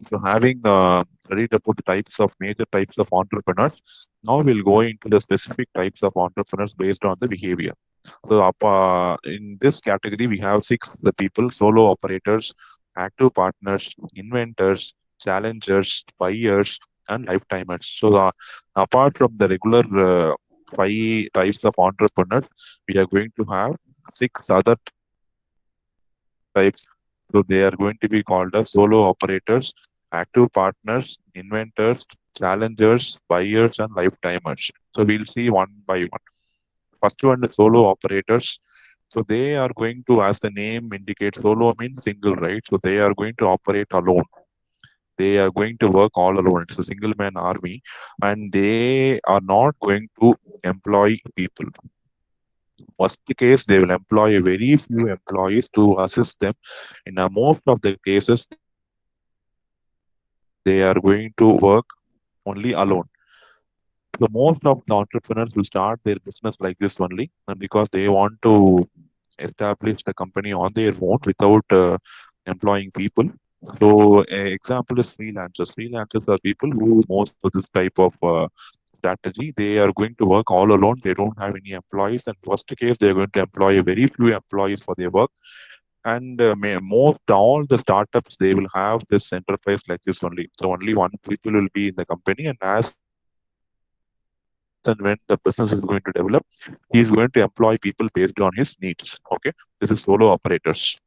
So having studied about the types of major types of entrepreneurs, now we'll go into the specific types of entrepreneurs based on the behavior. So in this category, we have six the people: solo operators, active partners, inventors, challengers, buyers, and lifetimers. So apart from the regular five types of entrepreneurs, we are going to have six other types. So they are going to be called as solo operators, active partners, inventors, challengers, buyers, and lifetimers. So we'll see one by one. First one is solo operators. So they are going to, as the name indicates, solo means single, right? So they are going to operate alone. They are going to work all alone. It's a single man army, and they are not going to employ people. Worst case, they will employ very few employees to assist them. In most of the cases, they are going to work only alone. So most of the entrepreneurs will start their business like this only, and because they want to establish the company on their own without employing people. So example is freelancers. Freelancers are people who most of this type of strategy. They are going to work all alone. They don't have any employees, and worst case, they are going to employ very few employees for their work. And most all the startups they will have this enterprise like this only. So only one people will be in the company, and as and when the business is going to develop, he is going to employ people based on his needs. Okay, this is solo operators.